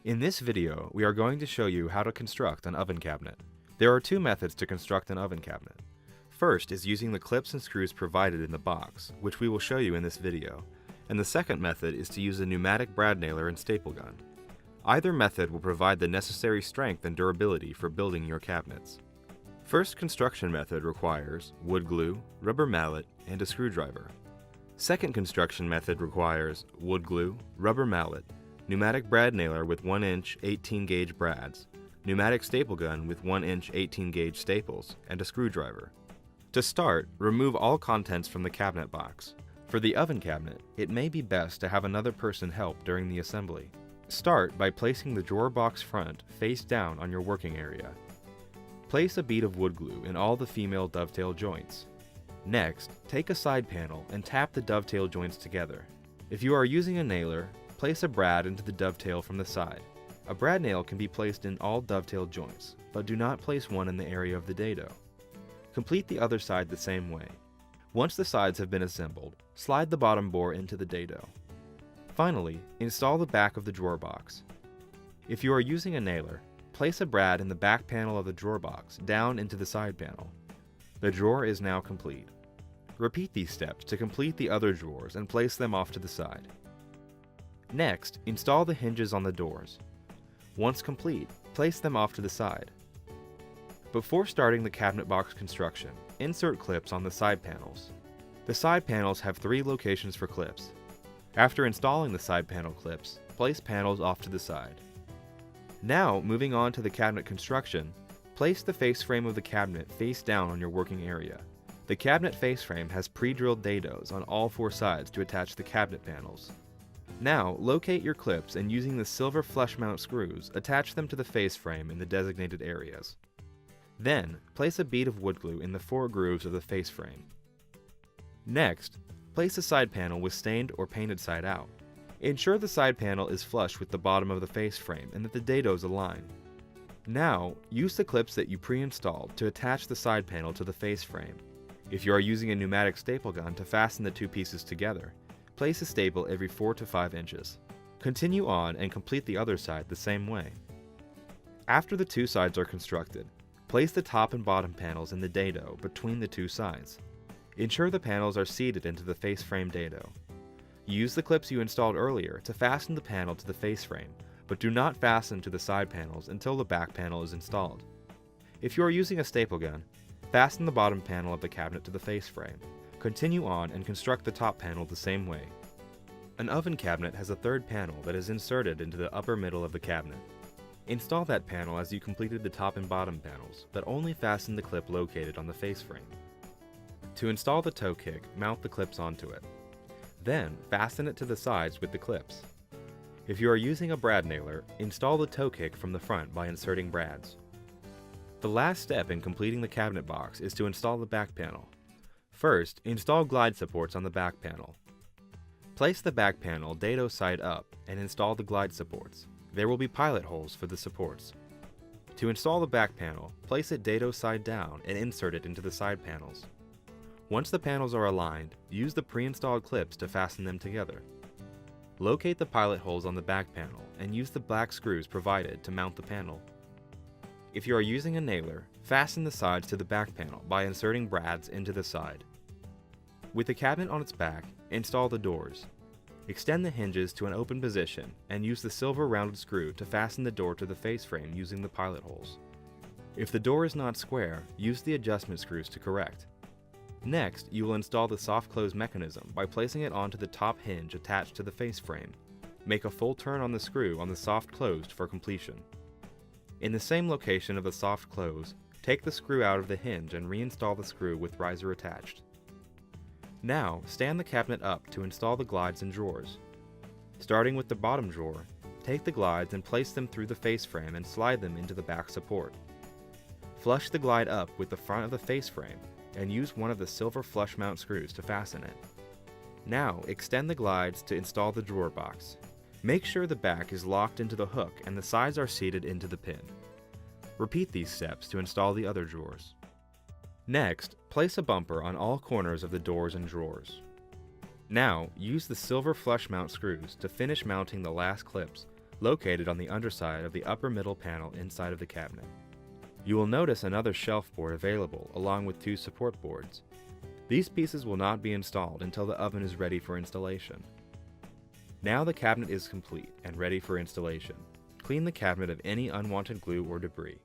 In this video, we are going to show you how to construct an oven cabinet. There are two methods to construct an oven cabinet. First is using the clips and screws provided in the box, which we will show you in this video, and the second method is to use a pneumatic brad nailer and staple gun. Either method will provide the necessary strength and durability for building your cabinets. First construction method requires wood glue, rubber mallet, and a screwdriver. Second construction method requires wood glue, rubber mallet, pneumatic brad nailer with 1-inch 18-gauge brads, pneumatic staple gun with 1-inch 18-gauge staples, and a screwdriver. To start, remove all contents from the cabinet box. For the oven cabinet, it may be best to have another person help during the assembly. Start by placing the drawer box front face down on your working area. Place a bead of wood glue in all the female dovetail joints. Next, take a side panel and tap the dovetail joints together. If you are using a nailer, place a brad into the dovetail from the side. A brad nail can be placed in all dovetail joints, but do not place one in the area of the dado. Complete the other side the same way. Once the sides have been assembled, slide the bottom bore into the dado. Finally, install the back of the drawer box. If you are using a nailer, place a brad in the back panel of the drawer box down into the side panel. The drawer is now complete. Repeat these steps to complete the other drawers and place them off to the side. Next, install the hinges on the doors. Once complete, place them off to the side. Before starting the cabinet box construction, insert clips on the side panels. The side panels have 3 locations for clips. After installing the side panel clips, place panels off to the side. Now, moving on to the cabinet construction, place the face frame of the cabinet face down on your working area. The cabinet face frame has pre-drilled dados on all 4 sides to attach the cabinet panels. Now, locate your clips and using the silver flush mount screws, attach them to the face frame in the designated areas. Then, place a bead of wood glue in the 4 grooves of the face frame. Next, place a side panel with stained or painted side out. Ensure the side panel is flush with the bottom of the face frame and that the dados align. Now, use the clips that you pre-installed to attach the side panel to the face frame. If you are using a pneumatic staple gun to fasten the 2 pieces together, place a staple every 4 to 5 inches. Continue on and complete the other side the same way. After the 2 sides are constructed, place the top and bottom panels in the dado between the 2 sides. Ensure the panels are seated into the face frame dado. Use the clips you installed earlier to fasten the panel to the face frame, but do not fasten to the side panels until the back panel is installed. If you are using a staple gun, fasten the bottom panel of the cabinet to the face frame. Continue on and construct the top panel the same way. An oven cabinet has a 3rd panel that is inserted into the upper middle of the cabinet. Install that panel as you completed the top and bottom panels, but only fasten the clip located on the face frame. To install the toe kick, mount the clips onto it. Then, fasten it to the sides with the clips. If you are using a brad nailer, install the toe kick from the front by inserting brads. The last step in completing the cabinet box is to install the back panel. First, install glide supports on the back panel. Place the back panel dado side up and install the glide supports. There will be pilot holes for the supports. To install the back panel, place it dado side down and insert it into the side panels. Once the panels are aligned, use the pre-installed clips to fasten them together. Locate the pilot holes on the back panel and use the black screws provided to mount the panel. If you are using a nailer, fasten the sides to the back panel by inserting brads into the side. With the cabinet on its back, install the doors. Extend the hinges to an open position and use the silver rounded screw to fasten the door to the face frame using the pilot holes. If the door is not square, use the adjustment screws to correct. Next, you will install the soft close mechanism by placing it onto the top hinge attached to the face frame. Make a full turn on the screw on the soft closed for completion. In the same location of the soft close, take the screw out of the hinge and reinstall the screw with riser attached. Now, stand the cabinet up to install the glides and drawers. Starting with the bottom drawer, take the glides and place them through the face frame and slide them into the back support. Flush the glide up with the front of the face frame and use one of the silver flush mount screws to fasten it. Now, extend the glides to install the drawer box. Make sure the back is locked into the hook and the sides are seated into the pin. Repeat these steps to install the other drawers. Next, place a bumper on all corners of the doors and drawers. Now, use the silver flush mount screws to finish mounting the last clips, located on the underside of the upper middle panel inside of the cabinet. You will notice another shelf board available along with 2 support boards. These pieces will not be installed until the oven is ready for installation. Now the cabinet is complete and ready for installation. Clean the cabinet of any unwanted glue or debris.